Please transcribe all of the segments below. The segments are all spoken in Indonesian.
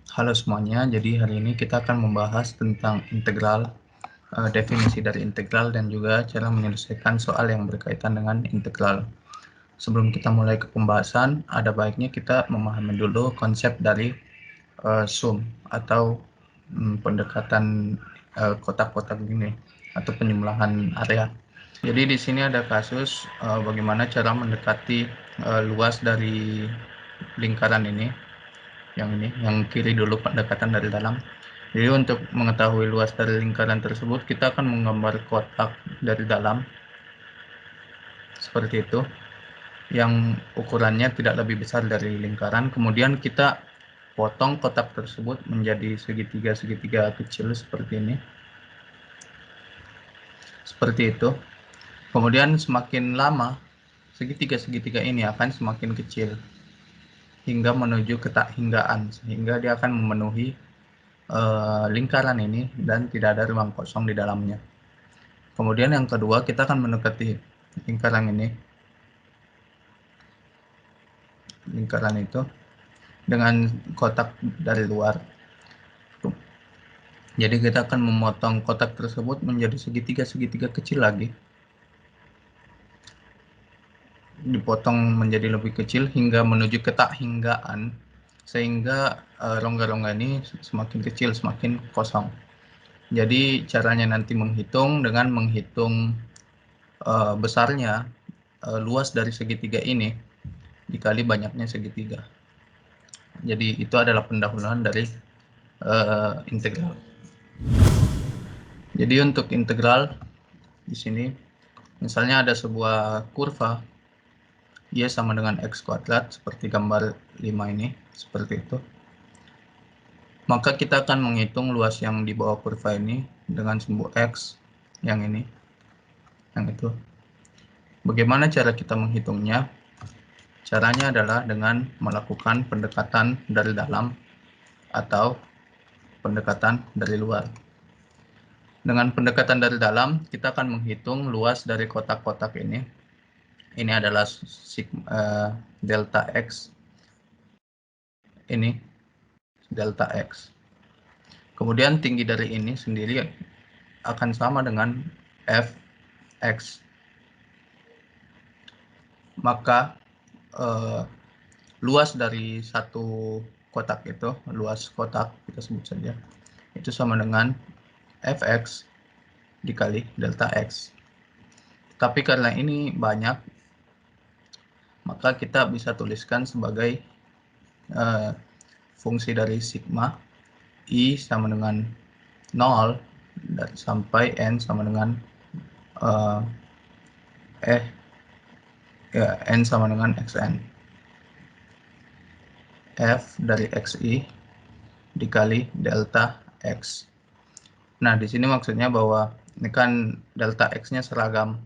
Halo semuanya, jadi hari ini kita akan membahas tentang integral, definisi dari integral dan juga cara menyelesaikan soal yang berkaitan dengan integral. Sebelum kita mulai ke pembahasan, ada baiknya kita memahami dulu konsep dari sum atau pendekatan kotak-kotak gini atau penyembelahan area. Jadi di sini ada kasus bagaimana cara mendekati luas dari lingkaran ini, yang kiri dulu pendekatan dari dalam. Jadi untuk mengetahui luas dari lingkaran tersebut, kita akan menggambar kotak dari dalam seperti itu, yang ukurannya tidak lebih besar dari lingkaran. Kemudian kita potong kotak tersebut menjadi segitiga-segitiga kecil seperti ini, seperti itu. Kemudian semakin lama segitiga-segitiga ini akan semakin kecil hingga menuju ke tak hinggaan, sehingga dia akan memenuhi lingkaran ini dan tidak ada ruang kosong di dalamnya. Kemudian yang kedua, kita akan mendekati lingkaran itu dengan kotak dari luar. Jadi kita akan memotong kotak tersebut menjadi segitiga-segitiga kecil lagi, dipotong menjadi lebih kecil hingga menuju ke tak hinggaan, sehingga rongga-rongga ini semakin kecil, semakin kosong. Jadi caranya nanti menghitung dengan menghitung besarnya luas dari segitiga ini dikali banyaknya segitiga. Jadi itu adalah pendahuluan dari integral. Jadi untuk integral di sini, misalnya ada sebuah kurva y sama dengan x kuadrat seperti gambar 5 ini, seperti itu. Maka kita akan menghitung luas yang di bawah kurva ini dengan sumbu x yang ini, yang itu. Bagaimana cara kita menghitungnya? Caranya adalah dengan melakukan pendekatan dari dalam atau pendekatan dari luar. Dengan pendekatan dari dalam, kita akan menghitung luas dari kotak-kotak ini. Ini adalah delta x. Ini delta x. Kemudian tinggi dari ini sendiri akan sama dengan fx. Maka luas dari satu kotak itu, luas kotak kita sebut saja, itu sama dengan fx dikali delta x. Tapi karena ini banyak, maka kita bisa tuliskan sebagai fungsi dari sigma i sama dengan 0 dan sampai n sama dengan n sama dengan xn. F dari xi dikali delta x. Nah, di sini maksudnya bahwa ini kan delta x-nya seragam.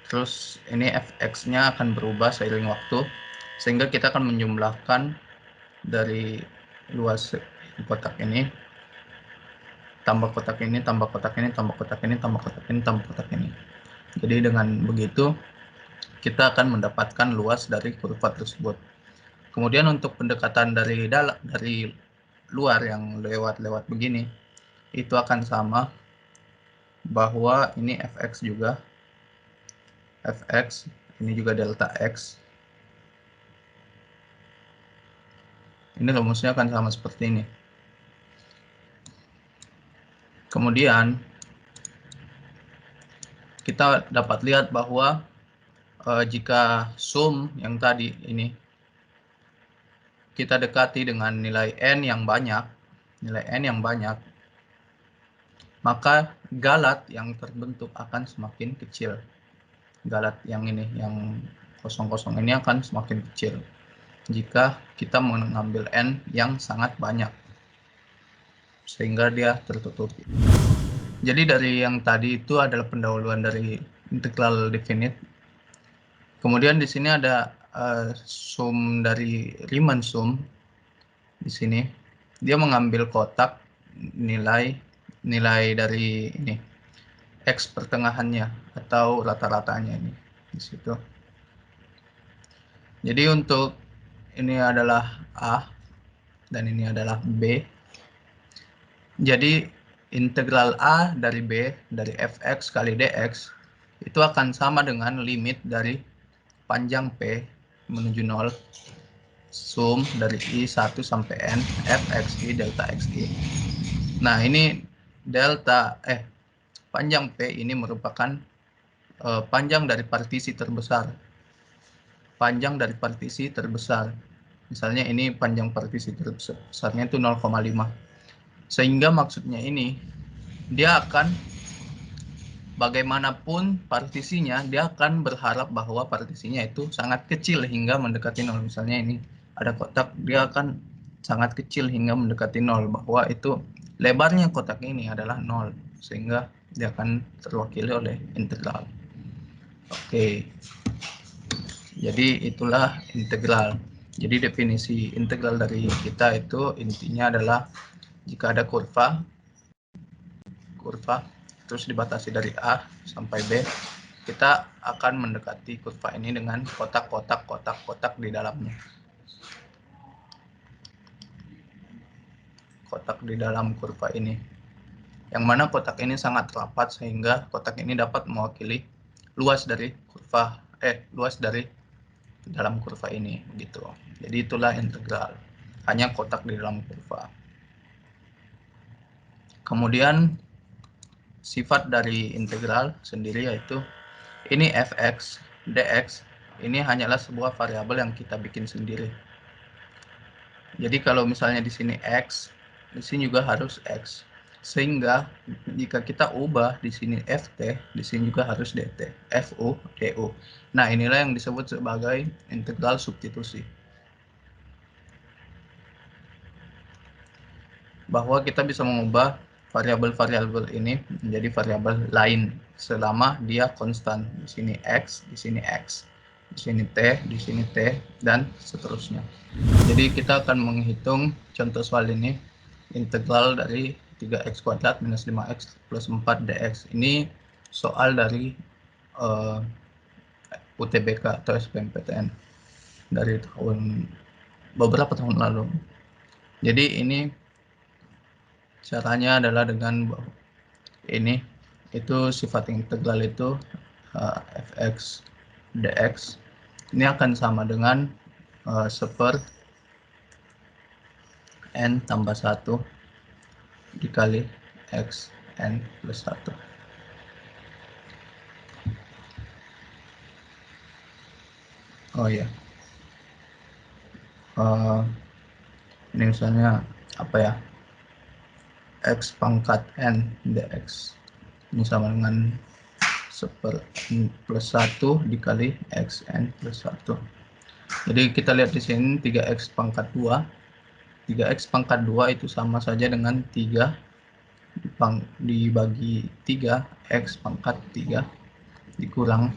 Terus ini fx-nya akan berubah seiring waktu, sehingga kita akan menjumlahkan dari luas kotak ini, tambah kotak ini, tambah kotak ini, tambah kotak ini, tambah kotak ini, tambah kotak ini. Jadi dengan begitu, kita akan mendapatkan luas dari kurva tersebut. Kemudian untuk pendekatan dari luar yang lewat begini, itu akan sama, bahwa ini fx juga, fx, ini juga delta x. Ini rumusnya akan sama seperti ini. Kemudian kita dapat lihat bahwa jika sum yang tadi ini kita dekati dengan nilai n yang banyak, maka galat yang terbentuk akan semakin kecil. Galat yang ini, yang kosong-kosong ini akan semakin kecil jika kita mengambil n yang sangat banyak, sehingga dia tertutupi. Jadi dari yang tadi itu adalah pendahuluan dari integral definite. Kemudian di sini ada sum dari Riemann sum. Di sini dia mengambil kotak nilai dari ini x pertengahannya atau rata-ratanya ini di situ. Jadi untuk ini adalah a, dan ini adalah B. Jadi integral A dari B dari fx kali dx itu akan sama dengan limit dari panjang P menuju 0 sum dari I1 sampai N fxi delta xi. Nah, ini panjang P ini merupakan panjang dari partisi terbesar. Panjang dari partisi terbesar. Misalnya ini panjang partisi terbesarnya itu 0,5. Sehingga maksudnya ini dia akan bagaimanapun partisinya, dia akan berharap bahwa partisinya itu sangat kecil hingga mendekati 0. Misalnya ini ada kotak, dia akan sangat kecil hingga mendekati 0, bahwa itu lebarnya kotak ini adalah 0, sehingga dia akan terwakili oleh integral. Oke, jadi itulah integral. Jadi definisi integral dari kita itu intinya adalah jika ada kurva terus dibatasi dari A sampai B, kita akan mendekati kurva ini dengan kotak-kotak di dalamnya. Kotak di dalam kurva ini. Yang mana kotak ini sangat rapat sehingga kotak ini dapat mewakili luas dari dalam kurva ini gitu. Jadi itulah integral. Hanya kotak di dalam kurva. Kemudian sifat dari integral sendiri yaitu ini fx dx ini hanyalah sebuah variabel yang kita bikin sendiri. Jadi kalau misalnya di sini x, di sini juga harus x. Sehingga jika kita ubah di sini ft, di sini juga harus dt, fu, du. Nah, inilah yang disebut sebagai integral substitusi. Bahwa kita bisa mengubah variabel-variabel ini menjadi variabel lain selama dia konstan. Di sini x, di sini x, di sini t, di sini t, dan seterusnya. Jadi kita akan menghitung contoh soal ini, integral dari 3x kuadrat minus 5x plus 4 dx. Ini soal dari UTBK atau SBMPTN dari beberapa tahun lalu. Jadi ini caranya adalah dengan ini, itu sifat integral itu fx dx ini akan sama dengan 1/n tambah 1 dikali x n plus 1. Oh ya, ini misalnya apa ya, x pangkat n dx ini sama dengan 1/n plus 1 dikali x n plus 1. Jadi kita lihat di sini 3x pangkat 2. 3x pangkat 2 itu sama saja dengan 3 dibagi 3 x pangkat 3 dikurang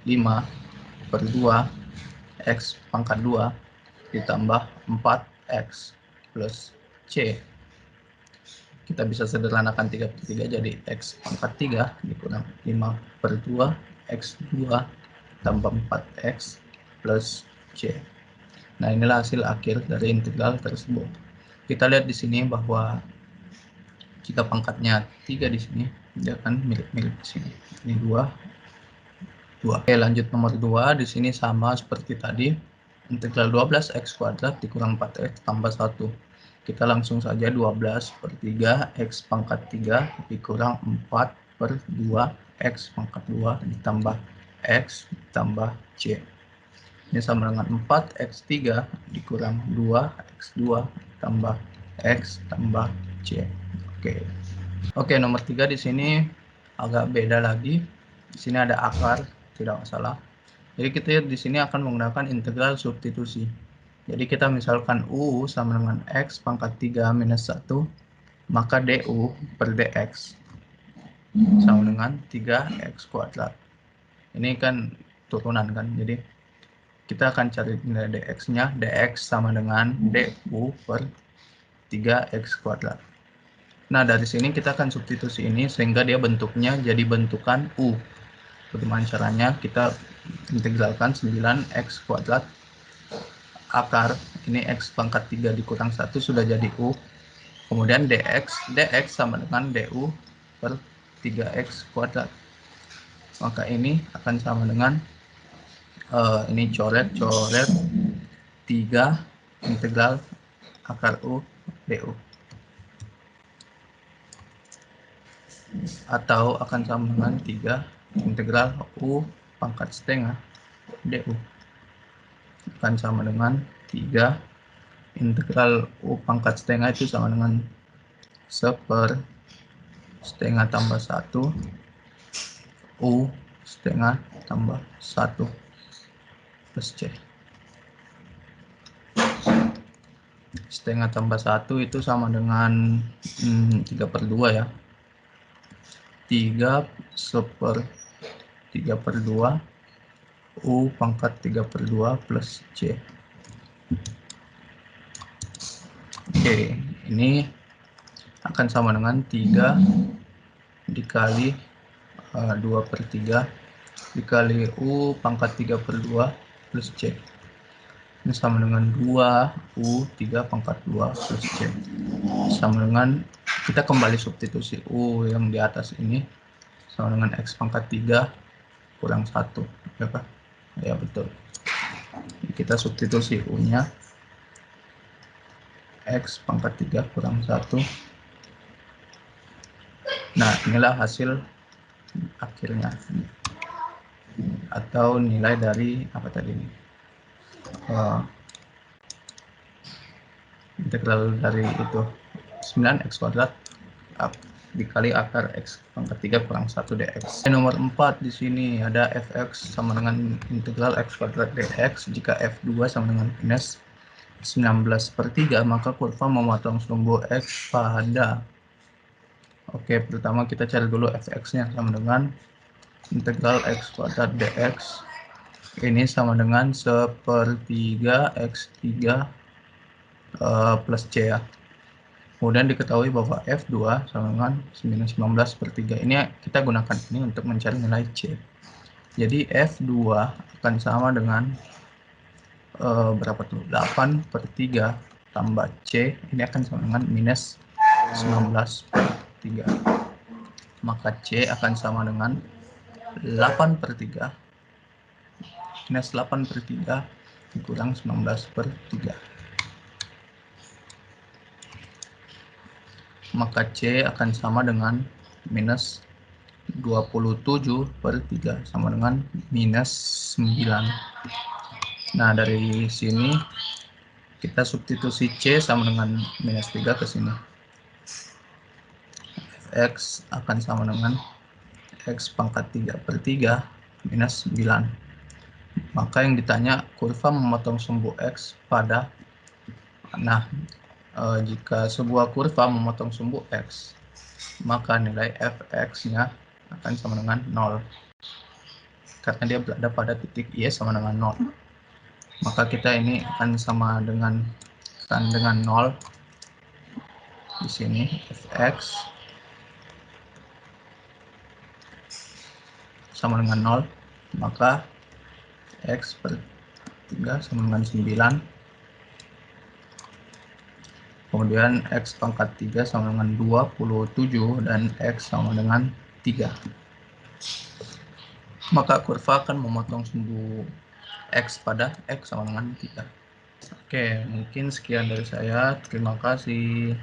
5/2 x pangkat 2 ditambah 4x plus c. Kita bisa sederhanakan 3/3 jadi x pangkat 3 dikurang 5/2 x 2 tambah 4x plus c. Nah, inilah hasil akhir dari integral tersebut. Kita lihat di sini bahwa jika pangkatnya 3 di sini, dia akan mirip-mirip di sini. Ini 2. Oke, lanjut nomor 2. Di sini sama seperti tadi. Integral 12x kuadrat dikurang 4x tambah 1. Kita langsung saja 12/3 x pangkat 3 dikurang 4/2 x pangkat 2 ditambah x ditambah c. Ini sama dengan 4x3 dikurang 2x2 tambah x tambah c. Oke, nomor 3 di sini agak beda lagi. Di sini ada akar, tidak masalah. Jadi kita di sini akan menggunakan integral substitusi. Jadi kita misalkan u sama dengan x pangkat 3 minus 1, maka du per dx sama dengan 3x kuadrat. Ini kan turunan kan, jadi kita akan cari nilai dx-nya. Dx sama dengan du per 3x kuadrat. Nah, dari sini kita akan substitusi ini sehingga dia bentuknya jadi bentukan u. Bagaimana caranya? Kita integralkan 9x kuadrat akar, ini X pangkat 3 dikurang 1 sudah jadi U. Kemudian dx sama dengan du per 3x kuadrat. Maka ini akan sama dengan ini coret 3 integral akar U du. Atau akan sama dengan 3 integral U pangkat setengah du. Akan sama dengan 3 integral U pangkat setengah itu sama dengan 1/setengah tambah 1 U setengah tambah 1 plus C. Setengah tambah 1 itu sama dengan 3/2 ya. 3/2 U pangkat 3/2 plus C. Oke, ini akan sama dengan 3 dikali 2/3 dikali U pangkat 3/2 plus C. Ini sama dengan 2 U 3 pangkat 2 plus C. Sama dengan, kita kembali substitusi U yang di atas ini sama dengan X pangkat 3 kurang 1. Ya Pak? Ya betul. Kita substitusi U-nya X pangkat 3 kurang 1. Nah, inilah hasil akhirnya. Atau nilai dari apa tadi ini? Integral dari itu 9x kuadrat dikali akar X pangkat 3 kurang 1 dx. Nomor 4 di sini ada fx sama dengan integral x kuadrat dx. Jika f2 sama dengan minus 19/3, maka kurva memotong sumbu x pada. Oke, pertama kita cari dulu fx-nya sama dengan integral x kuadrat dx. Ini sama dengan 1/3 x3 plus c ya. Kemudian diketahui bahwa F2 sama dengan 19/3. Ini kita gunakan ini untuk mencari nilai C. Jadi F2 akan sama dengan berapa tuh? 8/3 tambah C. Ini akan sama dengan minus 19/3. Maka C akan sama dengan 8/3 minus 8/3 dikurang 19/3. Maka C akan sama dengan minus 27/3 sama dengan minus 9. Nah, dari sini kita substitusi C sama dengan minus 3 ke sini. X akan sama dengan X pangkat 3/3 minus 9. Maka yang ditanya kurva memotong sumbu X pada. Nah, jika sebuah kurva memotong sumbu X, maka nilai fx-nya akan sama dengan 0. Karena dia berada pada titik Y sama dengan 0. Maka kita ini akan sama dengan 0 di sini. Fx sama dengan 0, maka X per 3 sama dengan 9. Kemudian X pangkat 3 sama dengan 27 dan X sama dengan 3. Maka kurva akan memotong sumbu X pada X sama dengan 3. Oke, mungkin sekian dari saya. Terima kasih.